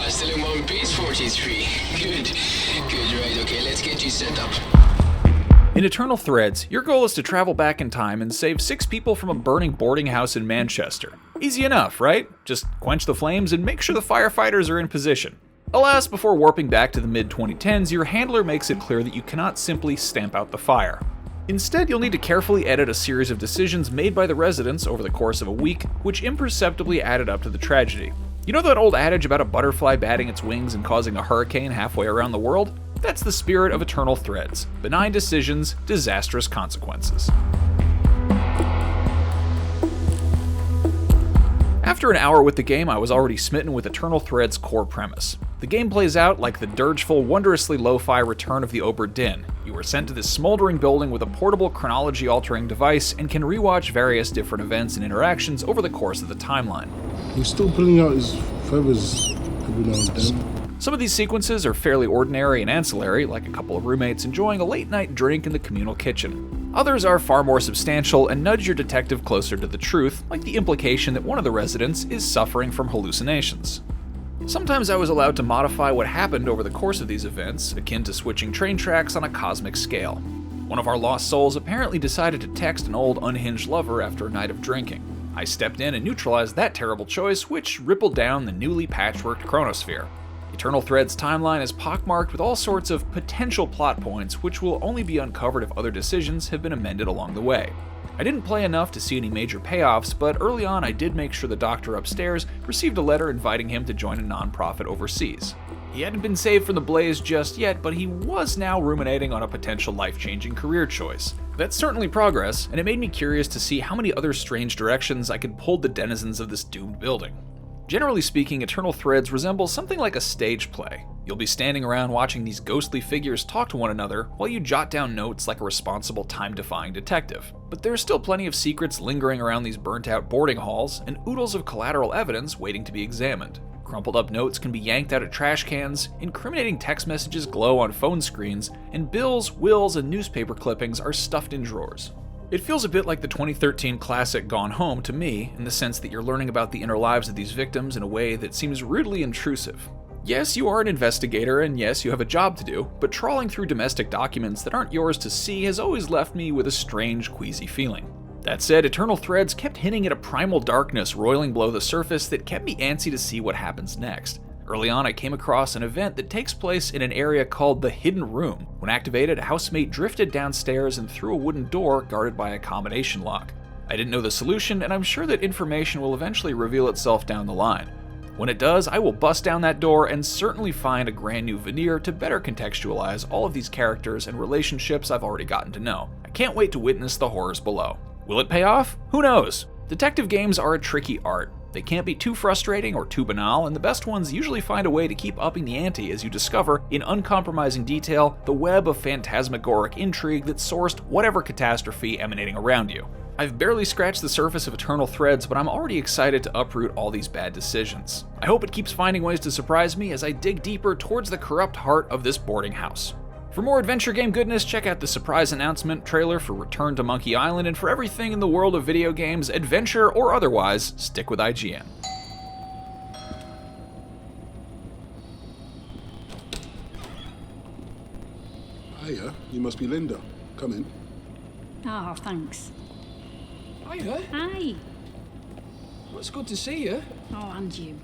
Still in one piece, 43. Good. Right, okay, let's get you set up. In Eternal Threads, your goal is to travel back in time and save 6 people from a burning boarding house in Manchester. Easy enough, right? Just quench the flames and make sure the firefighters are in position. Alas, before warping back to the mid-2010s, your handler makes it clear that you cannot simply stamp out the fire. Instead, you'll need to carefully edit a series of decisions made by the residents over the course of a week, which imperceptibly added up to the tragedy. You know that old adage about a butterfly batting its wings and causing a hurricane halfway around the world? That's the spirit of Eternal Threads. Benign decisions, disastrous consequences. After an hour with the game, I was already smitten with Eternal Threads' core premise. The game plays out like the dirgeful, wondrously lo-fi Return of the Obra Dinn. You are sent to this smoldering building with a portable, chronology-altering device and can rewatch various different events and interactions over the course of the timeline. He's still pulling out his feathers every now and then. Some of these sequences are fairly ordinary and ancillary, like a couple of roommates enjoying a late-night drink in the communal kitchen. Others are far more substantial and nudge your detective closer to the truth, like the implication that one of the residents is suffering from hallucinations. Sometimes I was allowed to modify what happened over the course of these events, akin to switching train tracks on a cosmic scale. One of our lost souls apparently decided to text an old unhinged lover after a night of drinking. I stepped in and neutralized that terrible choice, which rippled down the newly patchworked chronosphere. Eternal Threads' timeline is pockmarked with all sorts of potential plot points which will only be uncovered if other decisions have been amended along the way. I didn't play enough to see any major payoffs, but early on I did make sure the doctor upstairs received a letter inviting him to join a non-profit overseas. He hadn't been saved from the blaze just yet, but he was now ruminating on a potential life-changing career choice. That's certainly progress, and it made me curious to see how many other strange directions I could pull the denizens of this doomed building. Generally speaking, Eternal Threads resembles something like a stage play. You'll be standing around watching these ghostly figures talk to one another while you jot down notes like a responsible, time-defying detective. But there's still plenty of secrets lingering around these burnt-out boarding halls and oodles of collateral evidence waiting to be examined. Crumpled up notes can be yanked out of trash cans, incriminating text messages glow on phone screens, and bills, wills, and newspaper clippings are stuffed in drawers. It feels a bit like the 2013 classic Gone Home to me, in the sense that you're learning about the inner lives of these victims in a way that seems rudely intrusive. Yes, you are an investigator, and yes, you have a job to do, but trawling through domestic documents that aren't yours to see has always left me with a strange, queasy feeling. That said, Eternal Threads kept hinting at a primal darkness roiling below the surface that kept me antsy to see what happens next. Early on, I came across an event that takes place in an area called the Hidden Room. When activated, a housemate drifted downstairs and through a wooden door guarded by a combination lock. I didn't know the solution, and I'm sure that information will eventually reveal itself down the line. When it does, I will bust down that door and certainly find a brand new veneer to better contextualize all of these characters and relationships I've already gotten to know. I can't wait to witness the horrors below. Will it pay off? Who knows? Detective games are a tricky art. They can't be too frustrating or too banal, and the best ones usually find a way to keep upping the ante as you discover, in uncompromising detail, the web of phantasmagoric intrigue that sourced whatever catastrophe emanating around you. I've barely scratched the surface of Eternal Threads, but I'm already excited to uproot all these bad decisions. I hope it keeps finding ways to surprise me as I dig deeper towards the corrupt heart of this boarding house. For more adventure game goodness, check out the surprise announcement trailer for Return to Monkey Island, and for everything in the world of video games, adventure or otherwise, stick with IGN. Hiya, you must be Linda. Come in. Oh, thanks. Hiya. Hi. Well, it's good to see you. Oh, and you.